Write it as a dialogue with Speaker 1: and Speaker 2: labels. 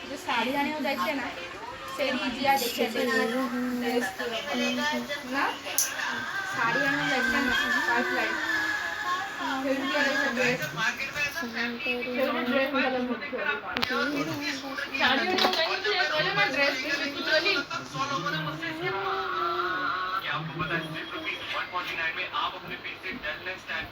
Speaker 1: जो साड़ी आने हो जाते हैं ना सेरी जिया देखते हैं ना साड़ी आने हो जाते हैं ना पाइप लाइन फिर क्या रहता है फिर ड्रेस बदल मुझे साड़ी आने हो जाएंगे तो ये बोले मैं ड्रेस भी कुछ वाली क्या आपको पता है सिर्फ रुपीस 149 में आप अपने फेस से डलनेस टैन